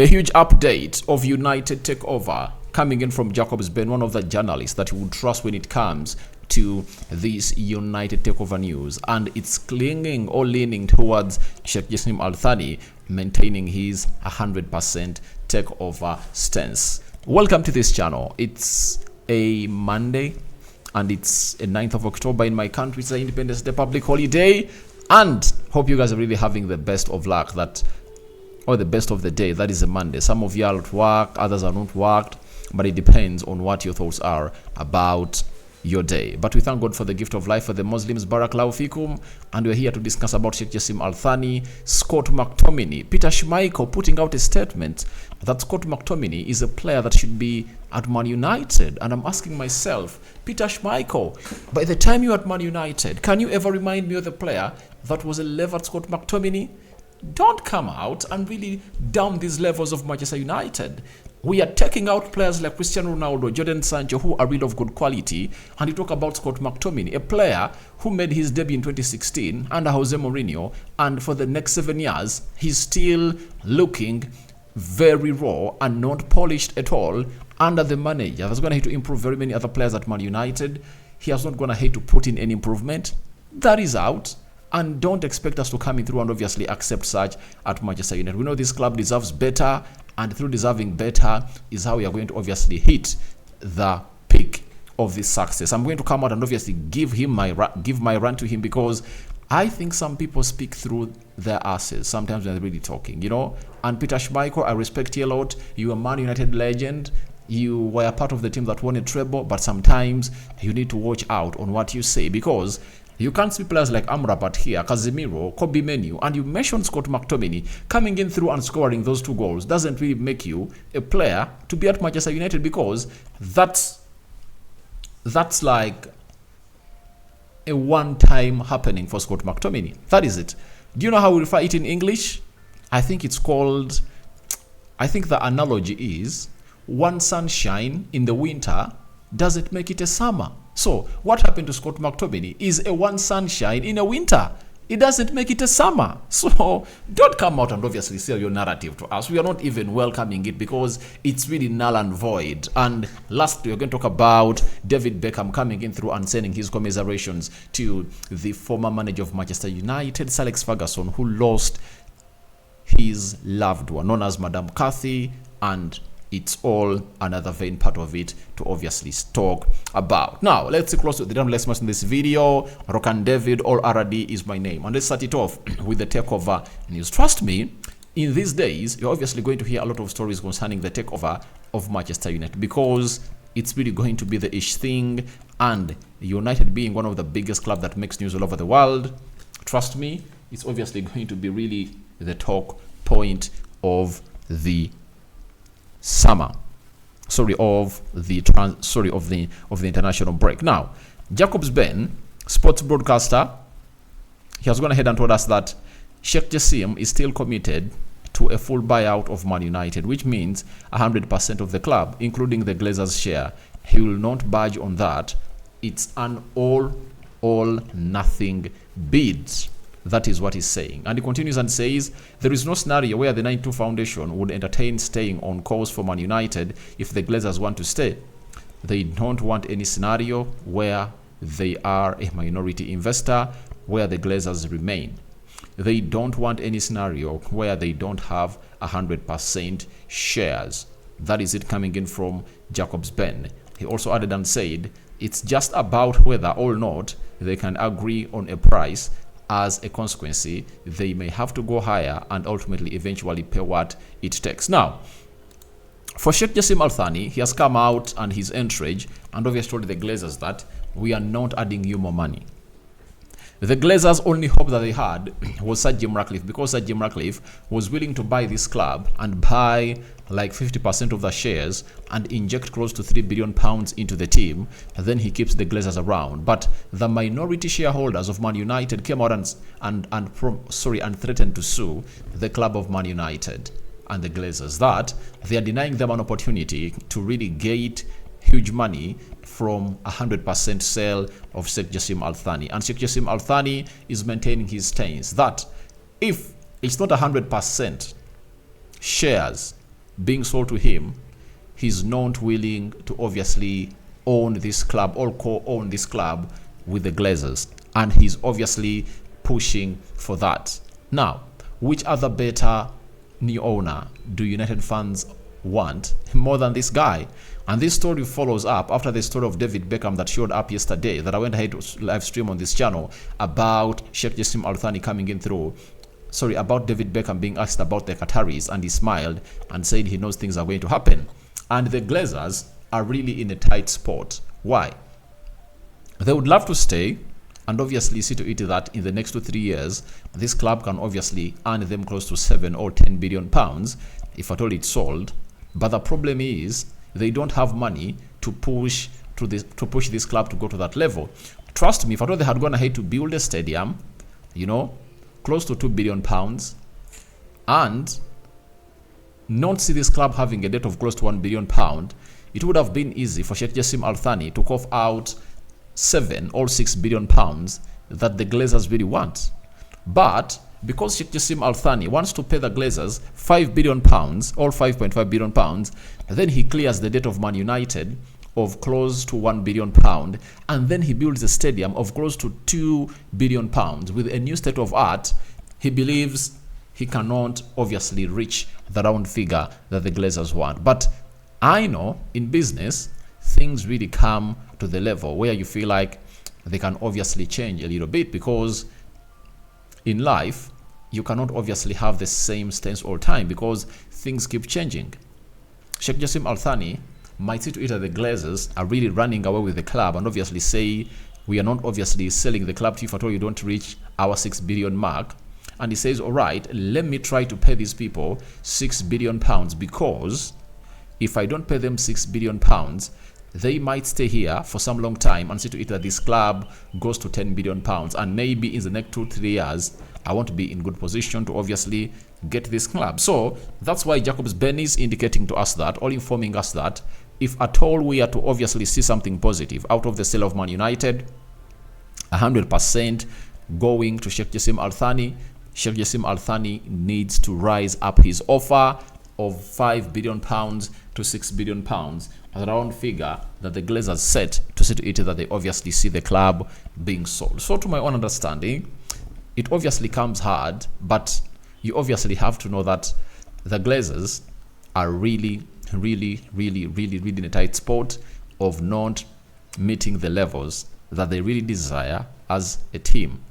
A huge update of United Takeover coming in from Jacob's Ben, one of the journalists that you would trust when it comes to this United Takeover news, and it's clinging or leaning towards Sheikh Jassim Al-Thani maintaining his 100% takeover stance. Welcome to this channel. It's a Monday and it's a 9th of October in my country. It's an Independence Day public holiday, and hope you guys are really having the best of luck or the best of the day. That is a Monday. Some of you are at work, others are not worked, but it depends on what your thoughts are about your day. But we thank God for the gift of life for the Muslims. Barakallahu fikum. And we're here to discuss about Sheikh Jassim Al-Thani, Scott McTominay. Peter Schmeichel putting out a statement that Scott McTominay is a player that should be at Man United. And I'm asking myself, Peter Schmeichel, by the time you're at Man United, can you ever remind me of the player that was a level at Scott McTominay? Don't come out and really down these levels of Manchester United. We are taking out players like Cristiano Ronaldo, Jadon Sancho, who are really of good quality. And you talk about Scott McTominay, a player who made his debut in 2016 under Jose Mourinho. And for the next 7 years, he's still looking very raw and not polished at all under the manager. He's going to hate to improve very many other players at Man United. He has not going to hate to put in any improvement. That is out. And don't expect us to come in through and obviously accept such at Manchester United. We know this club deserves better, and through deserving better is how we are going to obviously hit the peak of this success. I'm going to come out and obviously give my rant to him, because I think some people speak through their asses sometimes when they're really talking, And Peter Schmeichel, I respect you a lot. You're a Man United legend. You were a part of the team that won a treble, but sometimes you need to watch out on what you say, because you can't see players like Amrabat here, Casemiro, Kobe Menu, and you mentioned Scott McTominay coming in through and scoring those 2 goals doesn't really make you a player to be at Manchester United, because that's like a one-time happening for Scott McTominay. That is it. Do you know how we refer it in English? I think the analogy is one sunshine in the winter doesn't make it a summer. So what happened to Scott McTominay is a one sunshine in a winter. It doesn't make it a summer. So don't come out and obviously sell your narrative to us. We are not even welcoming it, because it's really null and void. And lastly, we're going to talk about David Beckham coming in through and sending his commiserations to the former manager of Manchester United, Sir Alex Ferguson, who lost his loved one, known as Madame Cathy, and it's all another vain part of it to obviously talk about. Now, let's see close to the damn last match in this video. Rokan David, or RD is my name. And let's start it off with the takeover news. Trust me, in these days, you're obviously going to hear a lot of stories concerning the takeover of Manchester United, because it's really going to be the ish thing. And United being one of the biggest clubs that makes news all over the world, trust me, it's obviously going to be really the talk point of the summer, of the international break. Now, Jacob's Ben, sports broadcaster, he has gone ahead and told us that Sheikh Jassim is still committed to a full buyout of Man United, which means 100% of the club, including the Glazers' share. He will not budge on that. It's an all nothing bid. That is what he's saying. And he continues and says, there is no scenario where the 92 Foundation would entertain staying on course for Man United if the Glazers want to stay. They don't want any scenario where they are a minority investor, where the Glazers remain. They don't want any scenario where they don't have 100% shares. That is it coming in from Jacob's Ben. He also added and said, it's just about whether or not they can agree on a price. As a consequence, they may have to go higher and ultimately eventually pay what it takes. Now, for Sheikh Jassim Al-Thani, he has come out and his entourage and obviously told the Glazers that we are not adding you more money. The Glazers' only hope that they had was Sir Jim Ratcliffe, because Sir Jim Ratcliffe was willing to buy this club and buy like 50% of the shares and inject close to £3 billion into the team, and then he keeps the Glazers around. But the minority shareholders of Man United came out and threatened to sue the club of Man United and the Glazers, that they are denying them an opportunity to really get huge money from 100% sale of Sheikh Jassim Al-Thani. And Sheikh Jassim Al-Thani is maintaining his stance that if it's not 100% shares being sold to him, he's not willing to obviously own this club or co-own this club with the Glazers, and he's obviously pushing for that. Now, which other better new owner do United fans want more than this guy? And this story follows up after the story of David Beckham that showed up yesterday, that I went ahead to live stream on this channel, about Sheikh Jassim Al Thani coming in through. Sorry, about David Beckham being asked about the Qataris, and he smiled and said he knows things are going to happen. And the Glazers are really in a tight spot. Why? They would love to stay and obviously see to it that in the next 2-3 years, this club can obviously earn them close to 7 or 10 billion pounds if at all it's sold. But the problem is they don't have money to push this club to go to that level. Trust me, if at all they had gone ahead to build a stadium, close to 2 billion pounds, and not see this club having a debt of close to 1 billion pound, it would have been easy for Sheikh Jassim Al Thani to cough out 7 or 6 billion pounds that the Glazers really want. But because Sheikh Jassim Al Thani wants to pay the Glazers 5 billion pounds or 5.5 billion pounds, then he clears the debt of Man United of close to 1 billion pound, and then he builds a stadium of close to 2 billion pounds with a new state of art. He believes he cannot obviously reach the round figure that the Glazers want. But I know in business, things really come to the level where you feel like they can obviously change a little bit, because in life, you cannot obviously have the same stance all time because things keep changing. Sheikh Jassim Al Thani might see to it that the Glazers are really running away with the club and obviously say, we are not obviously selling the club to you if at all you don't reach our 6 billion mark. And he says, all right, let me try to pay these people 6 billion pounds, because if I don't pay them 6 billion pounds, they might stay here for some long time and see to it that this club goes to 10 billion pounds. And maybe in the next 2-3 years, I want to be in good position to obviously get this club. So that's why Jacobs Ben is indicating to us that, or informing us that, if at all we are to obviously see something positive out of the sale of Man United, 100% going to Sheikh Jassim Al Thani. Sheikh Jassim Al Thani needs to rise up his offer of 5 billion pounds to 6 billion pounds, a round figure that the Glazers set to see to it that they obviously see the club being sold. So to my own understanding, it obviously comes hard, but you obviously have to know that the Glazers are really in a tight spot of not meeting the levels that they really desire as a team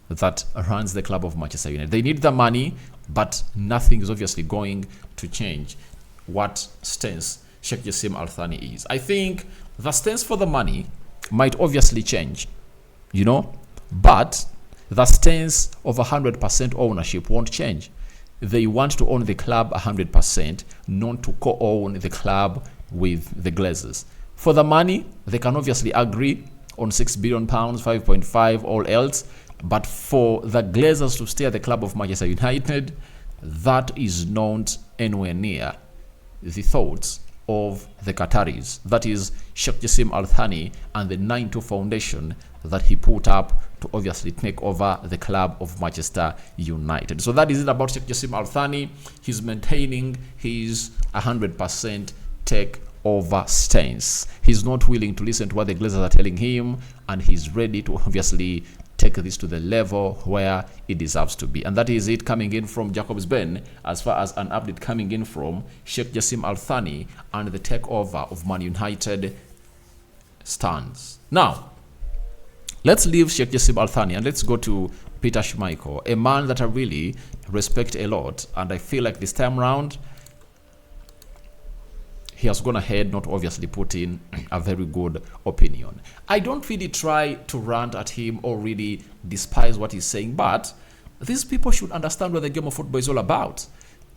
that runs the club of Manchester United. They need the money, but nothing is obviously going to change what stance Sheikh Jassim Al Thani is. I think the stance for the money might obviously change, but the stance of 100% ownership won't change. They want to own the club 100%, not to co-own the club with the Glazers. For the money, they can obviously agree on 6 billion pounds, 5.5, all else. But for the Glazers to stay at the club of Manchester United, that is not anywhere near the thoughts of the Qataris. That is Sheikh Jassim Al Thani and the 9-2 foundation that he put up to obviously take over the club of Manchester United. So that is it about Sheikh Jassim Al Thani. He's maintaining his 100% takeover stance. He's not willing to listen to what the Glazers are telling him, and he's ready to obviously take this to the level where it deserves to be. And that is it coming in from Jacobs Ben, as far as an update coming in from Sheikh Jassim Al Thani and the takeover of Man United stands. Now, let's leave Sheikh Jassim Al Thani and let's go to Peter Schmeichel, a man that I really respect a lot, and I feel like this time around he has gone ahead, not obviously put in a very good opinion. I don't really try to rant at him or really despise what he's saying, but these people should understand what the game of football is all about.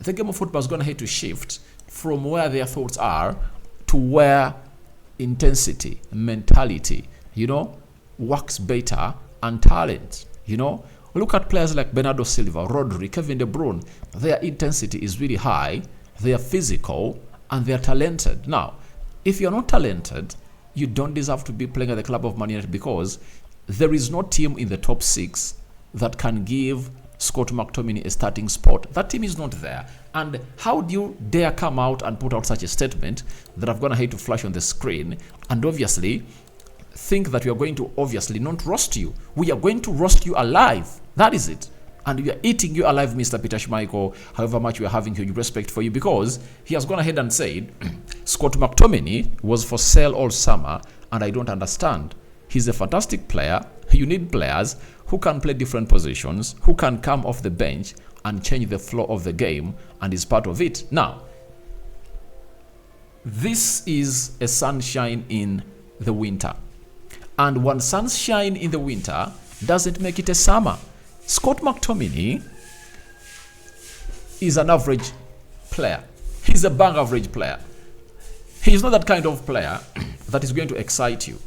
The game of football is going ahead to shift from where their thoughts are to where intensity, mentality, works better, and talent. Look at players like Bernardo Silva, Rodri, Kevin De Bruyne. Their intensity is really high. They are physical and they are talented. Now, if you're not talented, you don't deserve to be playing at the club of Man United, because there is no team in the top 6 that can give Scott McTominay a starting spot. That team is not there. And how do you dare come out and put out such a statement that I'm going to hate to flash on the screen and obviously think that we are going to obviously not roast you? We are going to roast you alive. That is it. And we are eating you alive, Mr. Peter Schmeichel, however much we are having huge respect for you, because he has gone ahead and said Scott McTominay was for sale all summer, and I don't understand. He's a fantastic player. You need players who can play different positions, who can come off the bench and change the flow of the game, and is part of it. Now, this is a sunshine in the winter. And one sunshine in the winter doesn't make it a summer. Scott McTominay is an average player. He's a bang average player. He's not that kind of player that is going to excite you.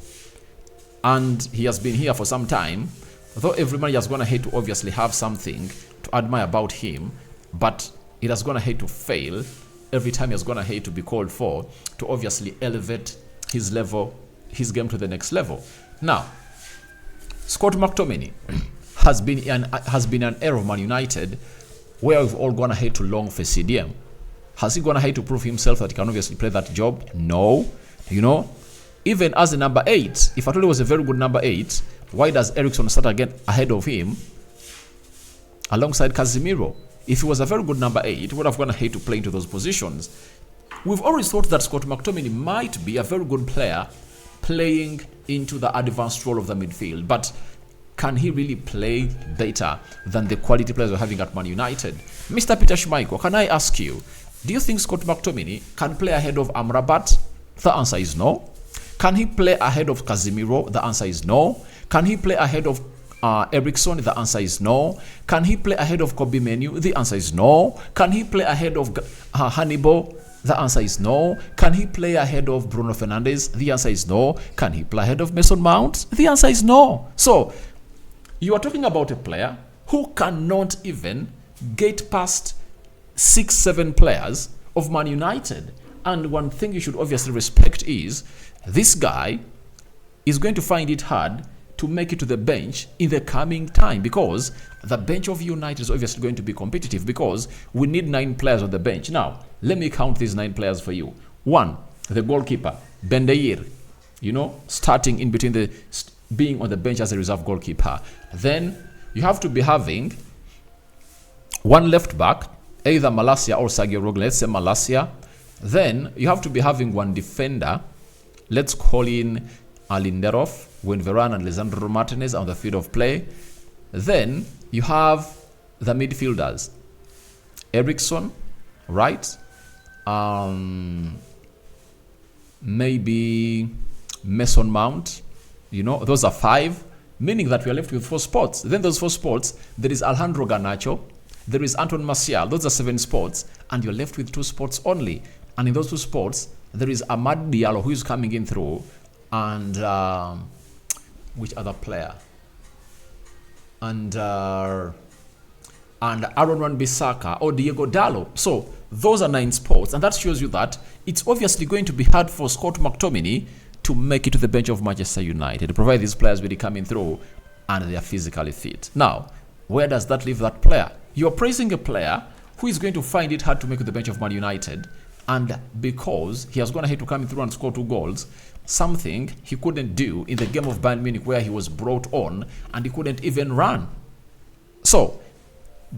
And he has been here for some time, though every man has gone ahead to obviously have something to admire about him, but it has gone ahead to fail every time he has gone ahead to be called for to obviously elevate his level, his game to the next level. Now, Scott McTominay has been an era of Man United where we've all gone ahead to long for CDM. Has he gone ahead to prove himself that he can obviously play that job? No. You know, even as a number 8, if I told he was a very good number 8, why does Eriksson start again ahead of him alongside Casemiro? If he was a very good number 8, he would have gone ahead to play into those positions. We've always thought that Scott McTominay might be a very good player playing into the advanced role of the midfield, but can he really play better than the quality players we're having at Man United? Mr. Peter Schmeichel, can I ask you, do you think Scott McTominay can play ahead of Amrabat? The answer is no. Can he play ahead of Casemiro? The answer is no. Can he play ahead of Eriksson? The answer is no. Can he play ahead of Kobe Menu? The answer is no. Can he play ahead of Hannibal? The answer is no. Can he play ahead of Bruno Fernandes? The answer is no. Can he play ahead of Mason Mount? The answer is no. So, you are talking about a player who cannot even get past 6-7 players of Man United. And one thing you should obviously respect is this guy is going to find it hard to make it to the bench in the coming time, because the bench of United is obviously going to be competitive, because we need 9 players on the bench. Now, let me count these 9 players for you. 1, the goalkeeper, Bendeir, starting in between being on the bench as a reserve goalkeeper. Then you have to be having 1 left back, either Malacia or Sergio Rogle. Let's say Malacia. Then you have to be having 1 defender. Let's call in Lindelof, when Varane and Lisandro Martinez are on the field of play. Then you have the midfielders, Eriksson, right? Maybe Mason Mount. Those are 5, meaning that we are left with 4 spots. Then those 4 spots, there is Alejandro Garnacho, there is Anton Martial. Those are 7 spots, and you're left with 2 spots only. And in those 2 spots, there is Amad Diallo, who is coming in through, and which other player? And Aaron Wan-Bissaka or Diego Dallo. So those are 9 spots, and that shows you that it's obviously going to be hard for Scott McTominay to make it to the bench of Manchester United, provided these players will be coming through and they are physically fit. Now, where does that leave that player? You're praising a player who is going to find it hard to make it to the bench of Man United, and because he has gone ahead to come through and score 2 goals, something he couldn't do in the game of Bayern Munich where he was brought on and he couldn't even run. So,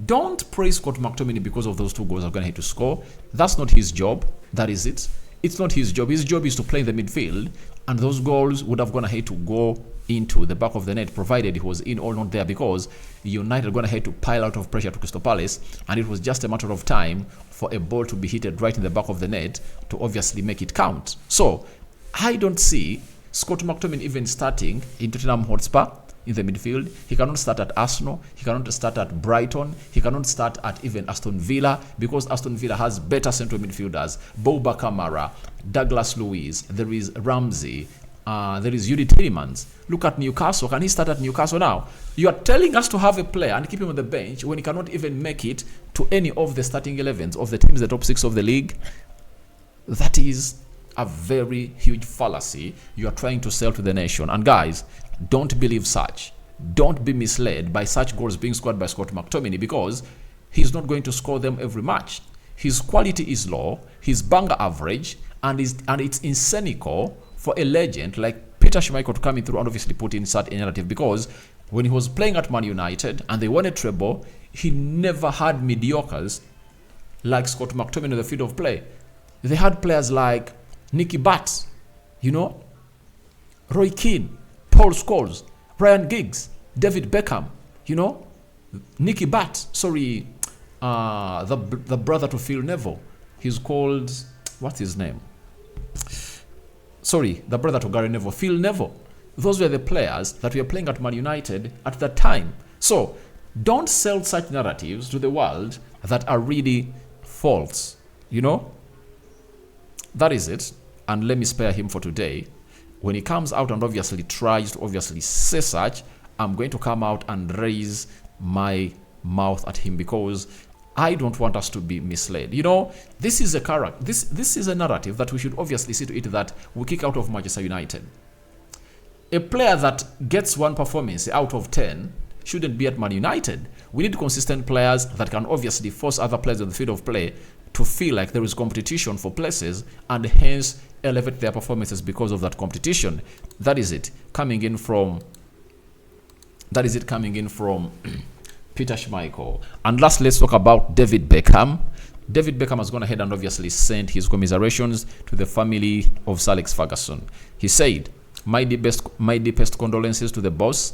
don't praise Scott McTominay because of those 2 goals I'm going to have to score. That's not his job. That is it. It's not his job. His job is to play in the midfield, and those goals would have gone ahead to go into the back of the net, provided he was in or not there, because United gone ahead to pile out of pressure to Crystal Palace, and it was just a matter of time for a ball to be hit right in the back of the net to obviously make it count. So, I don't see Scott McTominay even starting in Tottenham Hotspur in the midfield. He cannot start at Arsenal. He cannot start at Brighton. He cannot start at even Aston Villa, because Aston Villa has better central midfielders. Bouba Kamara, Douglas Luiz, there is Ramsey, there is Yuri Tielemans. Look at Newcastle. Can he start at Newcastle now? You are telling us to have a player and keep him on the bench when he cannot even make it to any of the starting 11s of the teams, the top 6 of the league. That is a very huge fallacy you are trying to sell to the nation. And guys, don't believe such. Don't be misled by such goals being scored by Scott McTominay, because he's not going to score them every match. His quality is low, his banger average, and it's insanical for a legend like Peter Schmeichel to come in through and obviously put in such a narrative, because when he was playing at Man United and they won a treble, he never had mediocres like Scott McTominay in the field of play. They had players like Nicky Butt, Roy Keane, Paul Scholes, Ryan Giggs, David Beckham, Nicky Butt, the brother to Phil Neville. He's called, what's his name? The brother to Gary Neville, Phil Neville. Those were the players that were playing at Man United at that time. So don't sell such narratives to the world that are really false. That is it. And let me spare him for today. When he comes out and obviously tries to obviously say such, I'm going to come out and raise my mouth at him, because I don't want us to be misled. This is a character. This is a narrative that we should obviously see to it that we kick out of Manchester United. A player that gets one performance out of 10 shouldn't be at Man United. We need consistent players that can obviously force other players on the field of play to feel like there is competition for places, and hence elevate their performances because of that competition. That is it coming in from Peter Schmeichel. And last, let's talk about David Beckham. David Beckham has gone ahead and obviously sent his commiserations to the family of Sir Alex Ferguson. He said, my deepest condolences to the boss.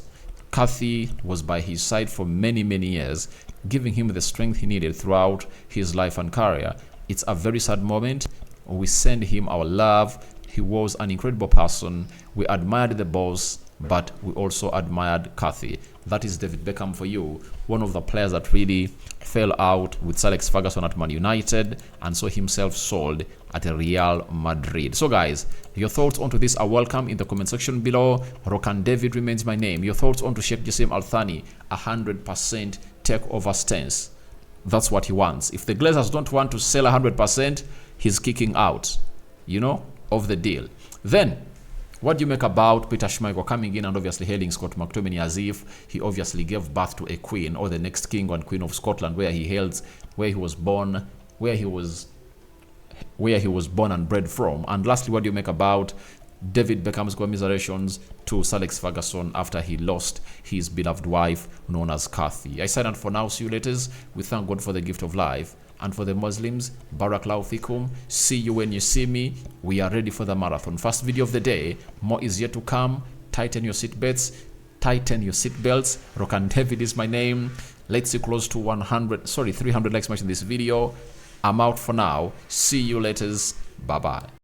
Kathy was by his side for many, many years, giving him the strength he needed throughout his life and career. It's a very sad moment. We send him our love. He was an incredible person. We admired the boss, but we also admired Kathy. That is David Beckham for you. One of the players that really fell out with Sir Alex Ferguson at Man United and saw himself sold at Real Madrid. So guys, your thoughts onto this are welcome in the comment section below. Rokan David remains my name. Your thoughts onto Sheikh Jassim Al Thani, 100% takeover stance. That's what he wants. If the Glazers don't want to sell 100%, he's kicking out, of the deal. Then, what do you make about Peter Schmeichel coming in and obviously hailing Scott McTominay as if he obviously gave birth to a queen, or the next king and queen of Scotland, where he was born and bred from? And lastly, what do you make about David Beckham's commiserations to Sir Alex Ferguson after he lost his beloved wife known as Kathy? I sign out for now. See you later. We thank God for the gift of life. And for the Muslims, Barakallahu Fikum. See you when you see me. We are ready for the marathon. First video of the day. More is yet to come. Tighten your seatbelts. Rokan David is my name. Let's see close to 300 likes much in this video. I'm out for now. See you later. Bye-bye.